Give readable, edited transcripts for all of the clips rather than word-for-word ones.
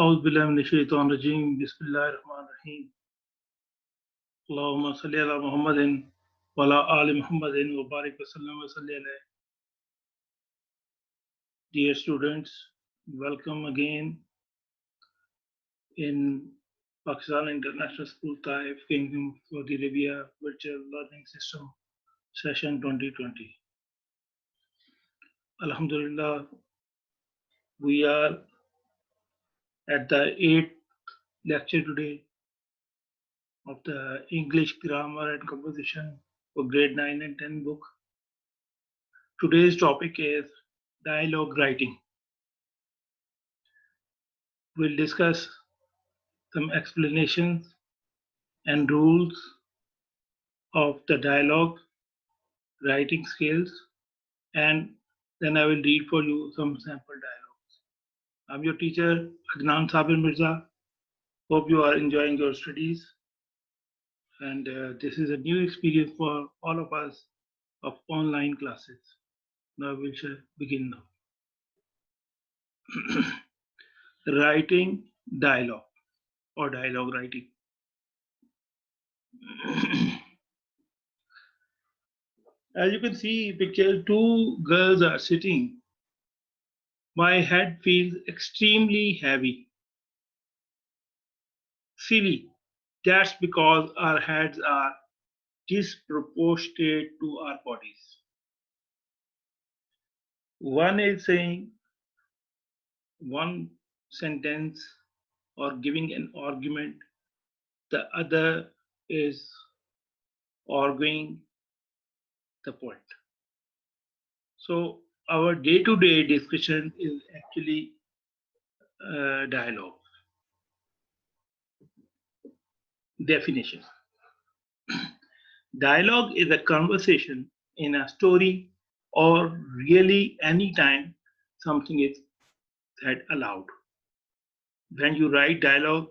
أعوذ بالله من الشيطان الرجيم بسم الله الرحمن الرحيم اللهم صل على محمد وعلى آل محمد وبارك وسلم وصلي عليه. Dear students, welcome again in Pakistan International School Taif Kingdom of Saudi Arabia Virtual Learning System Session 2020. Alhamdulillah, we are at the 8th lecture today of the English Grammar and Composition for grade 9 and 10 book. Today's topic is dialogue writing. We'll discuss some explanations and rules of the dialogue writing skills, and then I will read for you some sample dialogues. I'm your teacher, Adnan Sabir Mirza. Hope you are enjoying your studies, and this is a new experience for all of us of online classes. Now we shall begin now. Writing dialogue or dialogue writing. As you can see, picture two girls are sitting. My head feels extremely heavy. Silly. That's because our heads are disproportionate to our bodies. One is saying one sentence or giving an argument, the other is arguing the point. So, our day to day discussion is actually dialogue. Definition. Dialogue is a conversation in a story or really any time something is said aloud. When you write dialogue,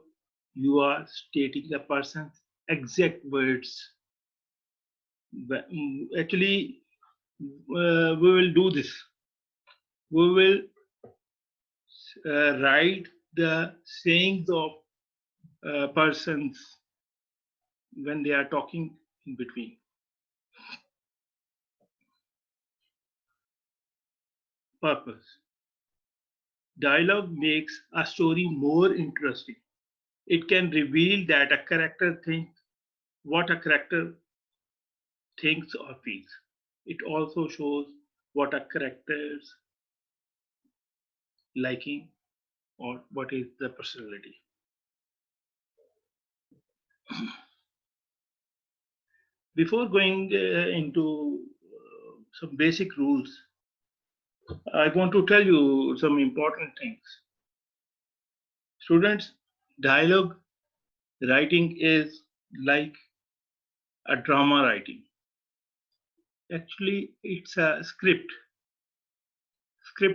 you are stating the person's exact words. Actually, we will do this. We will write the sayings of persons when they are talking in between. Purpose. Dialogue makes a story more interesting. It can reveal that a character thinks what a character thinks or feels. It also shows what a character's liking or what is the personality. Before going into some basic rules, I want to tell you some important things. Students, dialogue writing is like a drama writing. Actually, it's a script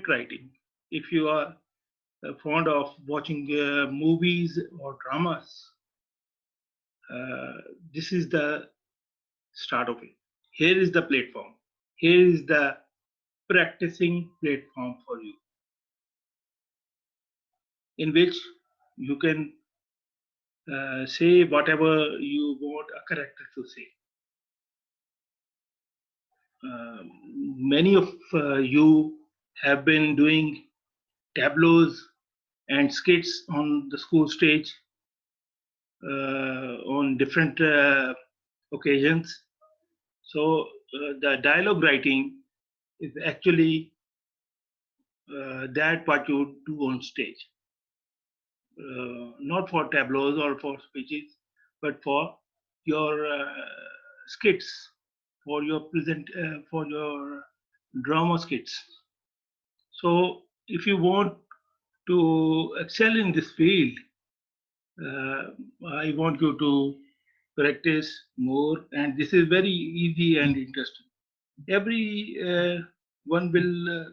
writing. If you are fond of watching movies or dramas, this is the start of it. Here is the platform. Here is the practicing platform for you, in which you can say whatever you want a character to say. Many of you have been doing tableaus and skits on the school stage on different occasions. So the dialogue writing is actually that what you do on stage, not for tableaus or for speeches, but for your skits, for your drama skits. So if you want to excel in this field, uh, I want you to practice more, and this is very easy and interesting. Every one will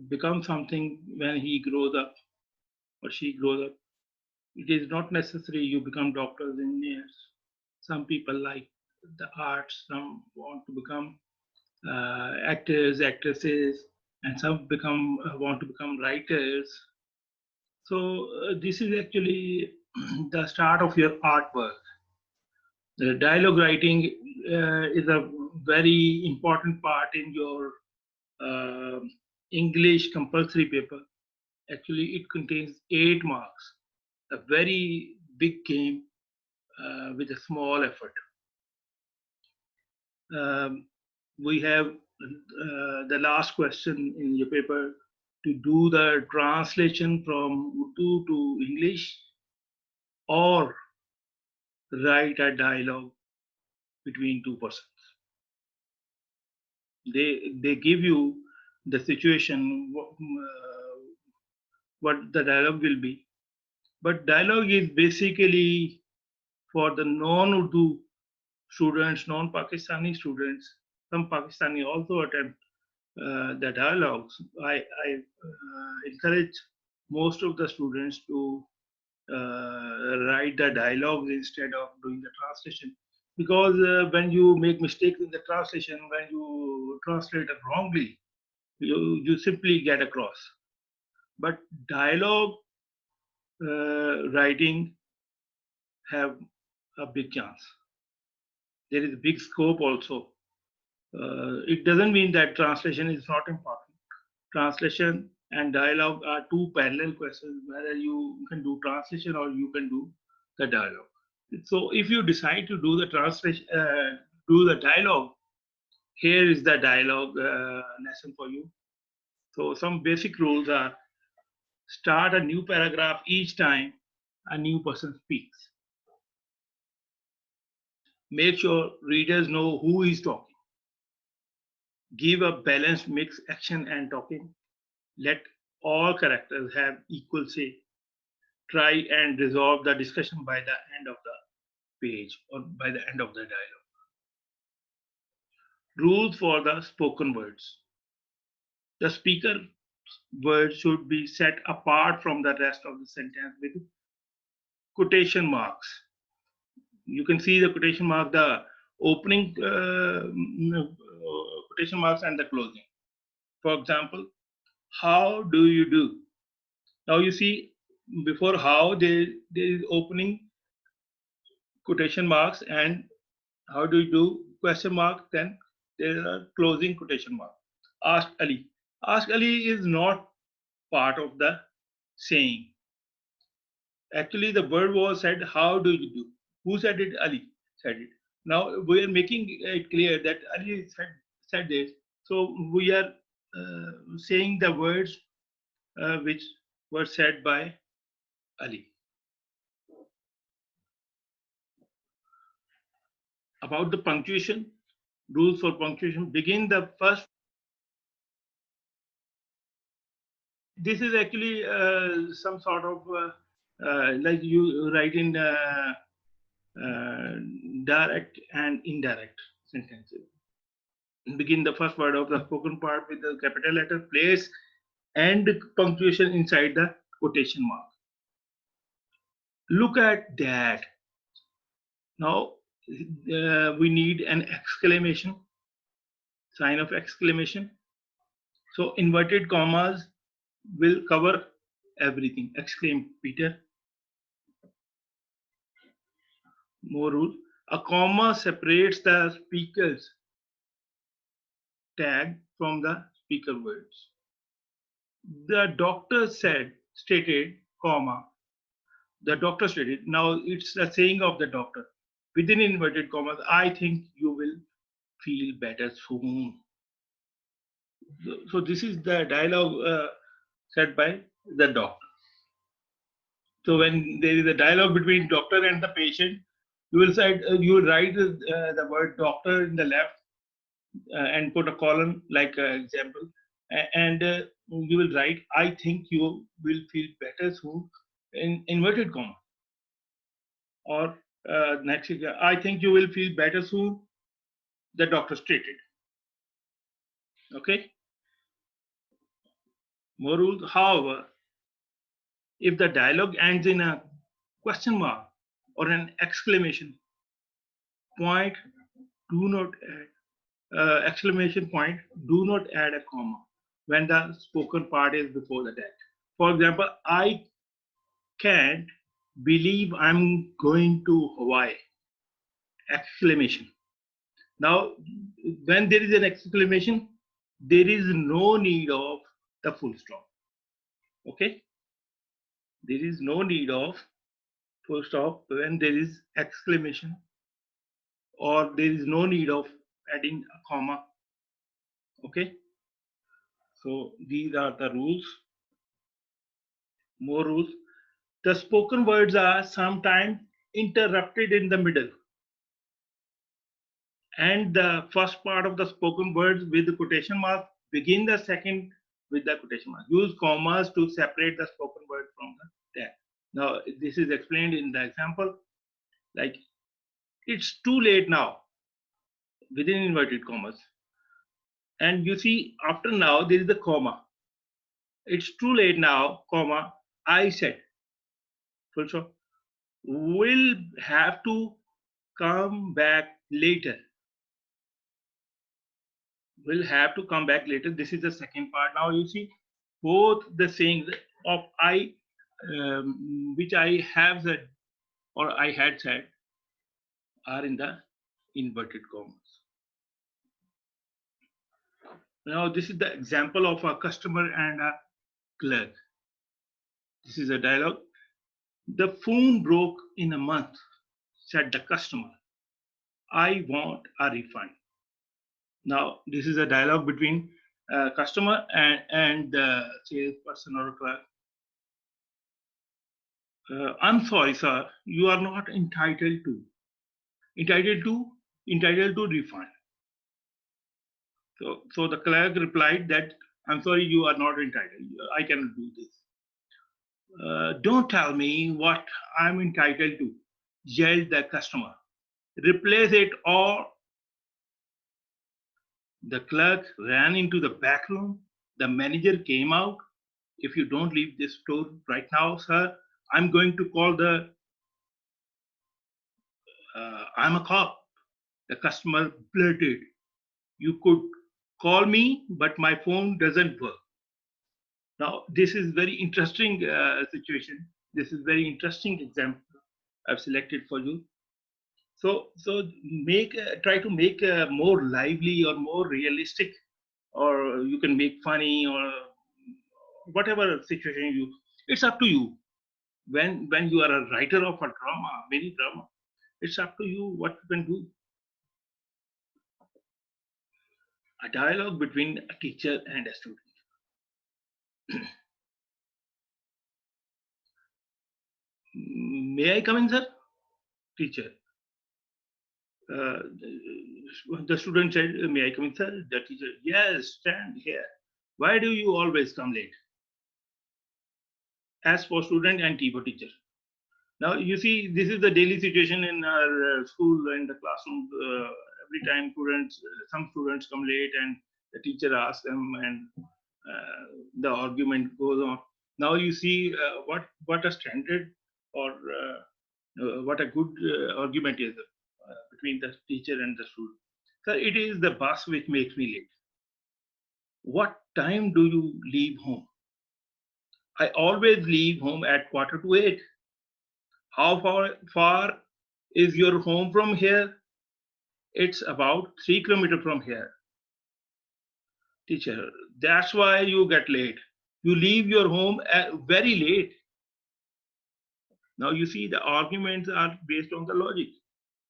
become something when he grows up or she grows up. It is not necessary you become doctors, engineers. Some people like the arts, some want to become actors, actresses, and some become want to become writers. So this is actually the start of your artwork. The dialogue writing is a very important part in your uh, English compulsory paper. Actually, it contains 8 marks, a very big game with a small effort. Um, we have the last question in your paper to do the translation from Urdu to English or write a dialogue between two persons. They give you the situation, what the dialogue will be. But dialogue is basically for the non-Urdu students, non-Pakistani students. Some Pakistani also attempt the dialogues. I encourage most of the students to write the dialogues instead of doing the translation, because when you make mistakes in the translation, when you translate it wrongly, you simply get across. But dialogue writing have a big chance. There is big scope also. It doesn't mean that translation is not important. Translation and dialogue are two parallel questions, whether you can do translation or you can do the dialogue. So if you decide to do the translation, do the dialogue, here is the dialogue lesson for you. So some basic rules are: start a new paragraph each time a new person speaks. Make sure readers know who is talking. Give a balanced mix action and talking. Let all characters have equal say. Try and resolve the discussion by the end of the page or by the end of the dialogue. Rules for the spoken words. The speaker word should be set apart from the rest of the sentence with quotation marks. You can see the quotation mark, the opening quotation marks and the closing. For example, how do you do? Now you see before how there is opening quotation marks, and how do you do question mark, then there are closing quotation mark. Ask Ali. Ask Ali is not part of the saying. Actually, the word was said, how do you do? Who said it? Ali said it. Now we are making it clear that Ali said this. So we are saying the words which were said by Ali. About the punctuation, rules for punctuation: begin the first. This is actually some sort of like you write in uh, direct and indirect sentences. Begin the first word of the spoken part with the capital letter, place and punctuation inside the quotation mark. Look at that. Now we need an exclamation, sign of exclamation. So inverted commas will cover everything. Exclaim Peter. More rule. A comma separates the speaker's tag from the speaker words. The doctor stated, comma, the doctor stated. Now it's a saying of the doctor. Within inverted commas, I think you will feel better soon. So this is the dialogue said by the doctor. So when there is a dialogue between doctor and the patient, you will write the word doctor in the left and put a column like example, and you will write, I think you will feel better soon, in inverted comma, or next, I think you will feel better soon, the doctor stated. Okay. More rules. However, if the dialogue ends in a question mark or an exclamation point, do not add exclamation point, do not add a comma. when the spoken part is before the text. For example, I can't believe I'm going to Hawaii! Exclamation. Now, when there is an exclamation, there is no need of the full stop. Okay? There is no need of full stop when there is exclamation, or there is no need of adding a comma. Okay? So these are the rules. More rules. The spoken words are sometimes interrupted in the middle, and the first part of the spoken words with the quotation mark begin the second with the quotation mark. Use commas to separate the spoken word from the text. Now, this is explained in the example, like it's too late now, within inverted commas. And you see, after now, there is a comma. It's too late now, comma, I said. Full stop. Will have to come back later. Will have to come back later. This is the second part. Now you see, both the sayings of I, which I have said or I had said, are in the inverted commas. Now this is the example of a customer and a clerk. This is a dialogue. The phone broke in a month, said the customer. I want a refund. Now, this is a dialogue between customer and the salesperson or clerk. I'm sorry, sir, you are not entitled to. Entitled to? Entitled to refund. So the clerk replied that, I'm sorry, you are not entitled. I cannot do this. Don't tell me what I'm entitled to, yelled the customer. Replace it or the clerk ran into the back room. The manager came out. If you don't leave this store right now, sir, I'm going to call I'm a cop. The customer blurted. You could call me, but my phone doesn't work. Now, this is very interesting situation. This is very interesting example I've selected for you. So make try to make more lively or more realistic, or you can make funny or whatever situation you. It's up to you. When you are a writer of a drama, mini drama, it's up to you what you can do. A dialogue between a teacher and a student. May I come in, sir? Teacher. Uh, the student said, may I come in, sir? The teacher, yes, stand here. Why do you always come late? As for student and T for teacher. Now, you see, this is the daily situation in our school, in the classroom. Every time some students come late and the teacher asks them and the argument goes on. Now you see what a standard or what a good argument is between the teacher and the student. So it is the bus which makes me late. What time do you leave home? I always leave home at 7:45. How far is your home from here? It's about 3 kilometers from here. Teacher, that's why you get late. You leave your home very late. Now you see the arguments are based on the logic.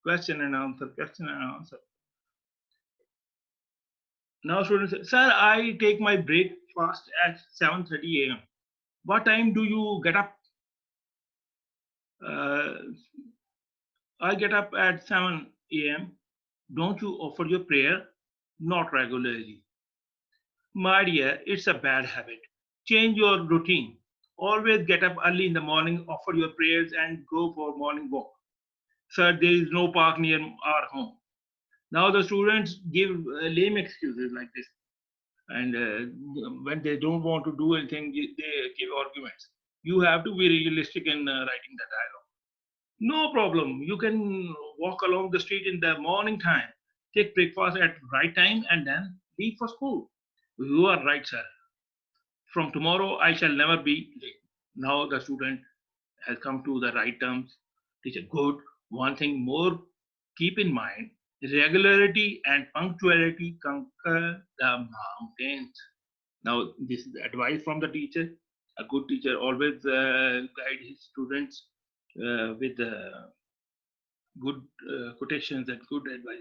Question and answer, question and answer. Now students say, sir, I take my breakfast at 7:30 a.m. What time do you get up? Uh, I get up at 7 a.m. Don't you offer your prayer? Not regularly. My dear, it's a bad habit. Change your routine. Always get up early in the morning, offer your prayers, and go for morning walk. Sir, there is no park near our home. Now the students give lame excuses like this, and when they don't want to do anything, they give arguments. You have to be realistic in writing the dialogue. No problem. You can walk along the street in the morning time, take breakfast at right time, and then leave for school. You are right, sir. From tomorrow, I shall never be late. Now the student has come to the right terms. Teacher, good. One thing more, keep in mind, regularity and punctuality conquer the mountains. Now, this is advice from the teacher. A good teacher always guide his students with good quotations and good advice.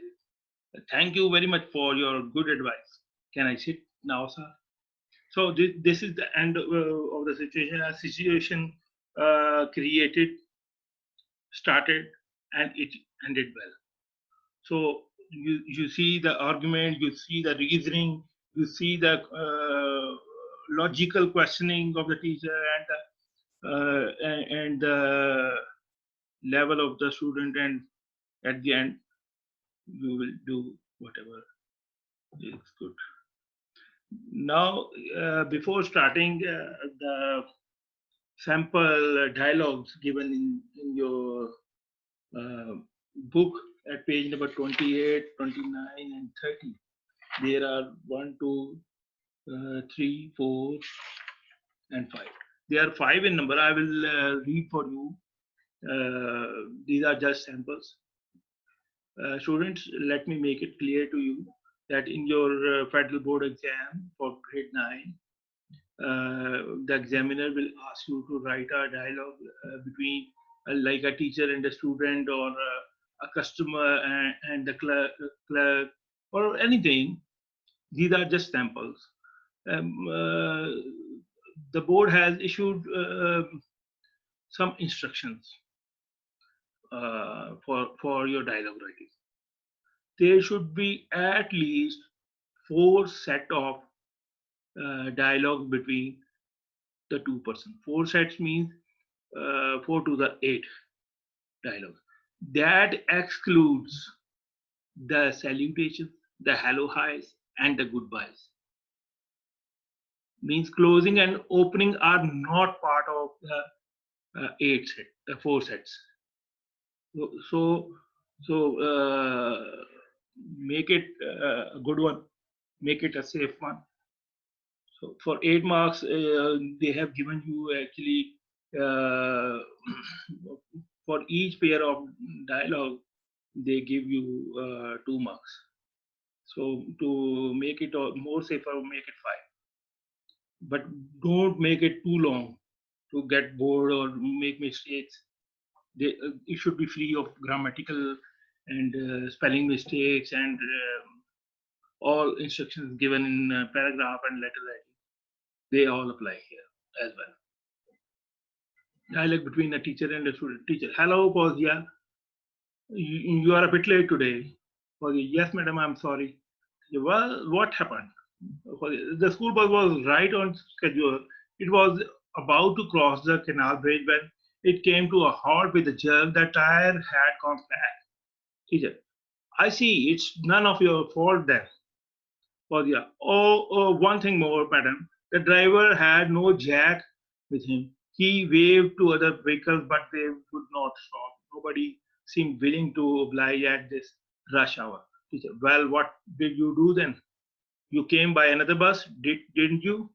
Thank you very much for your good advice. Can I sit now, sir? So this is the end of the situation. A situation created, started, and it ended well. So you see the argument, you see the reasoning, you see the logical questioning of the teacher, and the level of the student, and at the end you will do whatever is good. Now, before starting the sample dialogues given in your uh, book at page number 28, 29, and 30, there are 1, 2, 3, 4, and 5. There are 5 in number. I will read for you. These are just samples. Students, let me make it clear to you that in your federal board exam for grade 9, the examiner will ask you to write a dialogue between like a teacher and a student, or a customer and the clerk, or anything. These are just samples. Um, uh, the board has issued some instructions for your dialogue writing. There should be at least 4 set of dialogue between the 2 persons. 4 sets means 4 to the 8 dialogue. That excludes the salutations, the hello highs, and the goodbyes. Means closing and opening are not part of the 4 sets. So make it a good one, make it a safe one. So for 8 marks, they have given you actually uh, for each pair of dialogue, they give you 2 marks. So to make it more safer, make it 5. But don't make it too long to get bored or make mistakes. It should be free of grammatical and spelling mistakes, and all instructions given in paragraph and letter writing. They all apply here as well. Dialogue between a teacher and a student. Teacher, hello, Fauziya. You are a bit late today. Fauziya, yes, madam, I'm sorry. Well, what happened? The school bus was right on schedule. It was about to cross the canal bridge when it came to a halt with a jerk. The tire had gone flat. Teacher, I see. It's none of your fault then. Fauziya, one thing more, madam. The driver had no jack with him. He waved to other vehicles, but they would not stop. Nobody seemed willing to oblige at this rush hour. Teacher, well, what did you do then? You came by another bus, didn't you?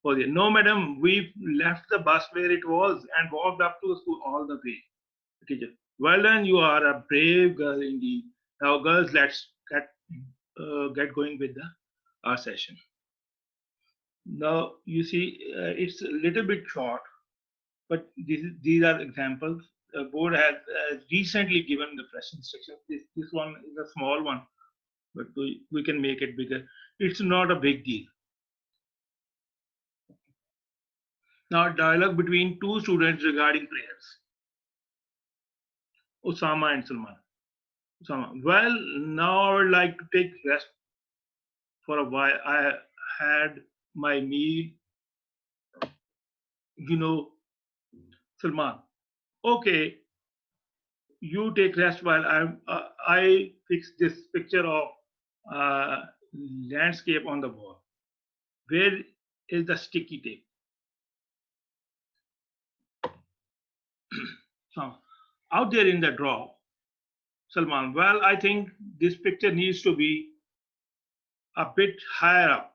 Fauziya, no, madam. We left the bus where it was and walked up to the school all the way. Teacher, well done. You are a brave girl indeed. Now, girls, let's get going with our session. Now, you see, it's a little bit short, but these are examples. The board has recently given the fresh instructions. This one is a small one, but we can make it bigger. It's not a big deal. Now, dialogue between 2 students regarding prayers. Osama and Salman. Osama, well, now I would like to take rest for a while. I had my meal, you know, Salman. Okay, you take rest while I fix this picture of uh, landscape on the wall. Where is the sticky tape? So, out there in the drawer. Salman, well, I think this picture needs to be a bit higher up.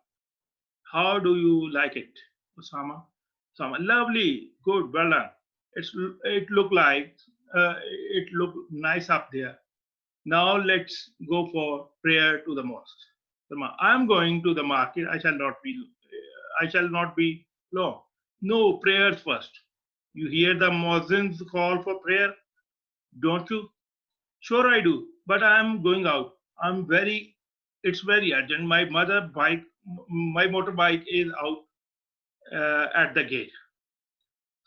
How do you like it? Osama. Osama, lovely, good, well done. It looked like it looked nice up there. Now let's go for prayer to the mosque. Salman, I am going to the market. I shall not be long. No, prayers first. You hear the muezzin's call for prayer, don't you? Sure, I do. But I am going out. It's very urgent. My motorbike is out at the gate.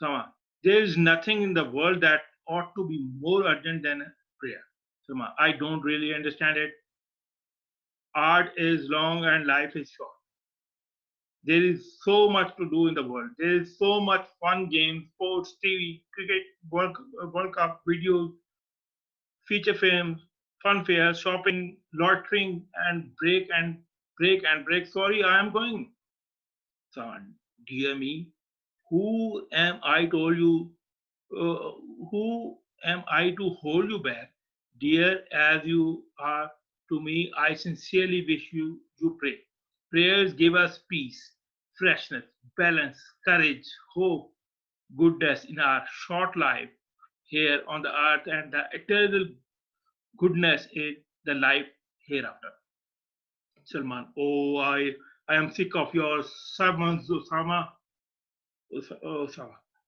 Sama, there is nothing in the world that ought to be more urgent than a prayer. Sama, I don't really understand it. Art is long and life is short. There is so much to do in the world. There is so much fun games, sports, TV, cricket, World Cup, videos, feature films, fun fairs, shopping, loitering, and break. Sorry, I am going. Son, dear me, who am I told you? Uh, who am I to hold you back? Dear as you are to me, I sincerely wish you pray. Prayers give us peace, freshness, balance, courage, hope, goodness in our short life here on the earth and the eternal goodness in the life hereafter. Salman, I am sick of your sermons, Osama.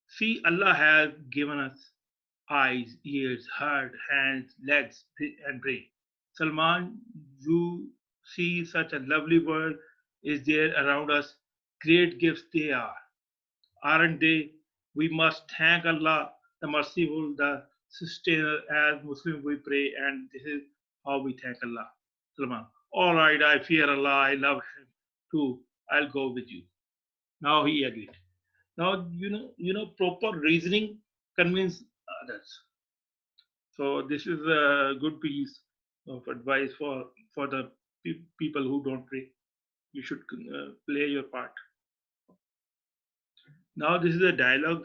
See, Allah has given us eyes, ears, heart, hands, legs, and brain. Salman, you see such a lovely world is there around us. Great gifts they are, aren't they? We must thank Allah, the merciful, the sustainer. As Muslims, we pray, and this is how we thank Allah. Salman, all right, I fear Allah, I love Him too. I'll go with you. Now he agreed. Now proper reasoning convince others. So this is a good piece of advice for the people who don't pray. You should play your part. Now this is a dialogue.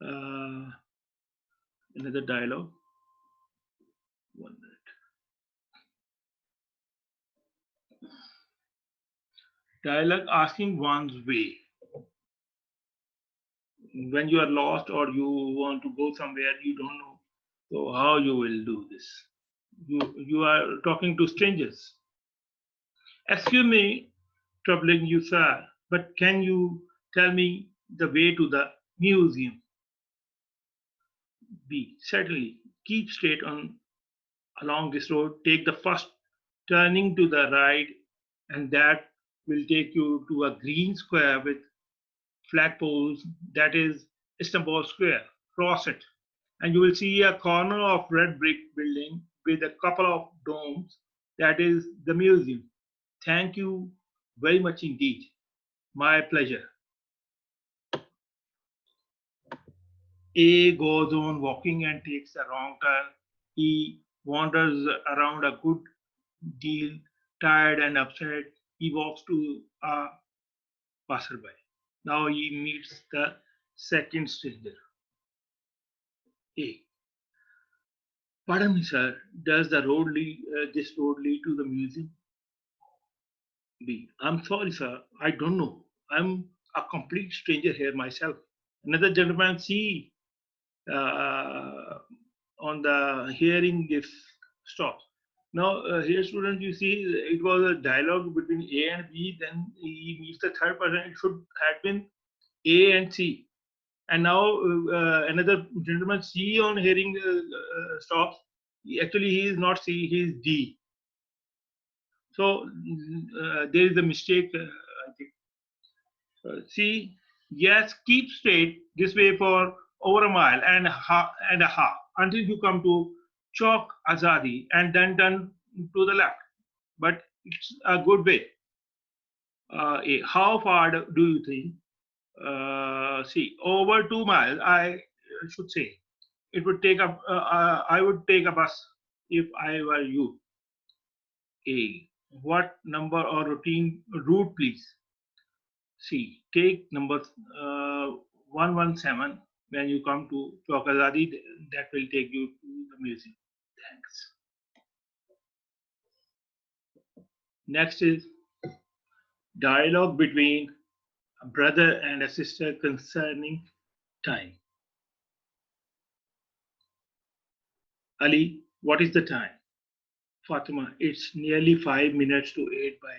Uh, Another dialogue. 1 minute. Dialogue asking one's way. When you are lost or you want to go somewhere you don't know, so how you will do this? You are talking to strangers. Excuse me, troubling you, sir, but can you tell me the way to the museum? B. Certainly. Keep straight on along this road. Take the first turning to the right, and that will take you to a green square with flagpoles. That is Istanbul Square. Cross it, and you will see a corner of red brick building with a couple of domes. That is the museum. Thank you very much indeed. My pleasure. A goes on walking and takes a wrong turn. He wanders around a good deal, tired and upset. He walks to a passerby. Now he meets the second stranger. A. Pardon me, sir. Does this road lead to the museum? B. I'm sorry, sir. I don't know. I'm a complete stranger here myself. Another gentleman. C. Uh, on the hearing this stops. Now, here, students, you see, it was a dialogue between A and B. Then he meets the third person. It should have been A and C. And now another gentleman C on hearing stops. Actually, he is not C. He is D. So there is a mistake. I think. See, yes, keep straight this way for over a mile and a half until you come to Chowk Azadi and then turn to the left. But it's a good way. How far do you think? See, over 2 miles, I should say. It would take a. I would take a bus if I were you. A. What number or route, please? See, take number 117 when you come to Chowkazadi, that will take you to the museum. Thanks. Next is dialogue between a brother and a sister concerning time. Ali, what is the time? Fatima, it's nearly 5 minutes to 8 by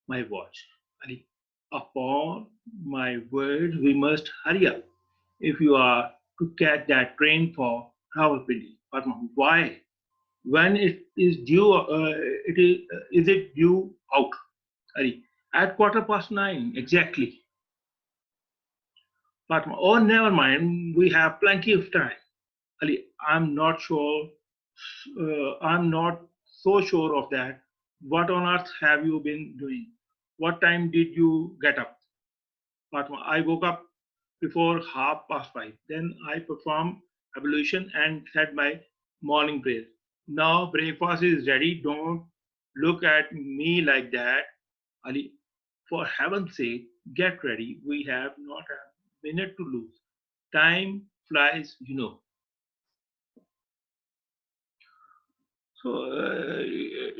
my watch. Ali, upon my word, we must hurry up if you are to catch that train for Rawalpindi. Fatima, why? When it is due, is it due out? Ali, at quarter past 9, exactly. Fatima, oh, never mind, we have plenty of time. Ali, I'm not sure. I'm not so sure of that. What on earth have you been doing? What time did you get up? Fatima, I woke up before 5:30. Then I performed ablution and said my morning prayer. Now breakfast is ready. Don't look at me like that. Ali, for heaven's sake, get ready. We have not a minute to lose. Time flies, you know. So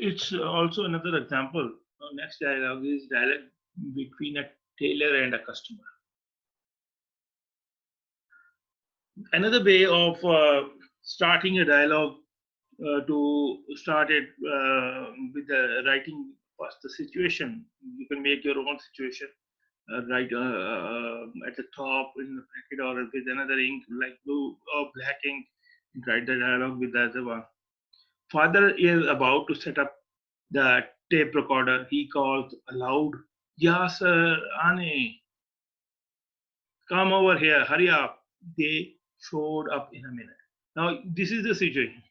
it's also another example. Next dialogue is dialogue between a tailor and a customer. Another way of starting a dialogue to start it with the writing first the situation. You can make your own situation write at the top in the packet or with another ink like blue or black ink. Write the dialogue with the other one. Father is about to set up the tape recorder. He calls aloud, Yasser, Ane, come over here, hurry up. They showed up in a minute. Now, this is the situation.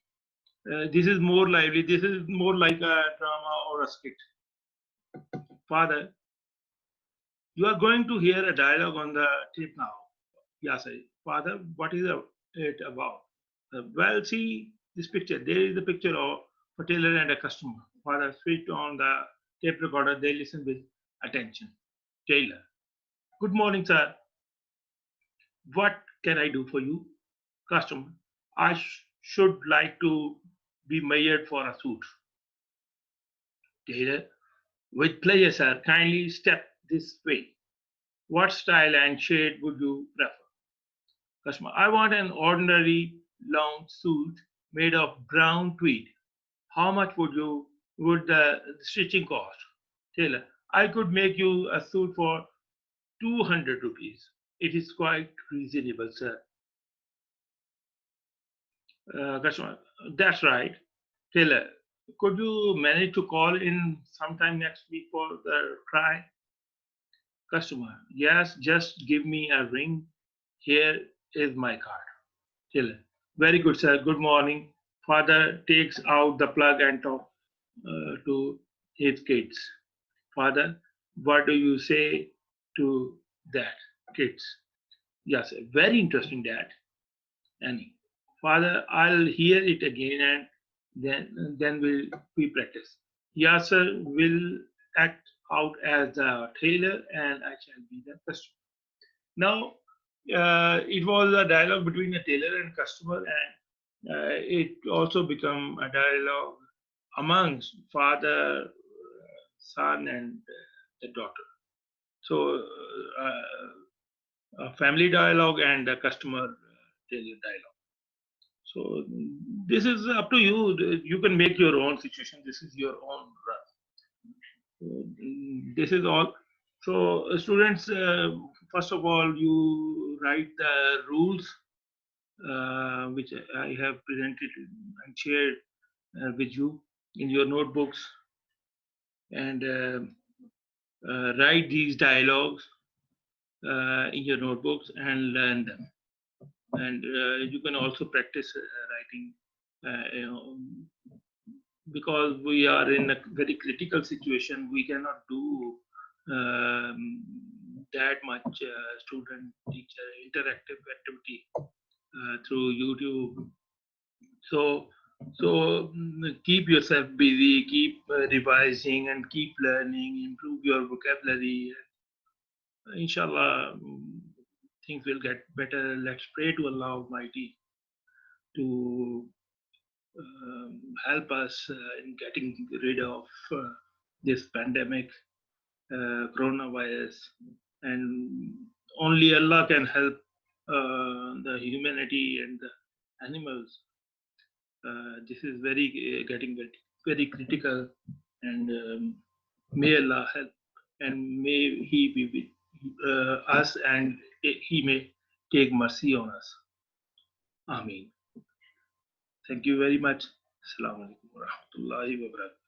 This is more lively. This is more like a drama or a skit. Father, you are going to hear a dialogue on the tape now. Yasser, Father, what is it about? Well, see this picture. There is a picture of a tailor and a customer. Father switched on the tape recorder. They listen with attention. Tailor, good morning, sir. What can I do for you? Customer, I should like to be measured for a suit. Tailor, with pleasure, sir. Kindly step this way. What style and shade would you prefer? Customer, I want an ordinary long suit made of brown tweed. How much would the stitching cost? Tailor, I could make you a suit for 200 rupees. It is quite reasonable, sir. Customer, that's right. Tailor, could you manage to call in sometime next week for the try? Customer, yes, just give me a ring. Here is my card. Tailor, very good, sir. Good morning. Father takes out the plug and talk to his kids. Father, what do you say to that, kids? Yes, very interesting, Dad. Annie, Father, I'll hear it again and then we practice. Yasser will act out as the tailor and I shall be the customer. Now, it was a dialogue between a tailor and customer, and it also become a dialogue amongst father, son, and the daughter. So, a family dialogue and a customer tailor dialogue. So, this is up to you. You can make your own situation. This is your own run. This is all. So, students, first of all, you write the rules which I have presented and shared with you in your notebooks and write these dialogues in your notebooks and learn them. And you can also practice writing because we are in a very critical situation. We cannot do that much student teacher interactive activity through YouTube. So, keep yourself busy, keep revising, and keep learning. Improve your vocabulary. Inshallah, things will get better. Let's pray to Allah Almighty to help us in getting rid of this pandemic, coronavirus. and only Allah can help the humanity and the animals. This is getting very critical, and may Allah help, and may He be with us, and He may take mercy on us. Ameen. Thank you very much. Assalamu alaikum wa rahmatullahi wa barakatuh.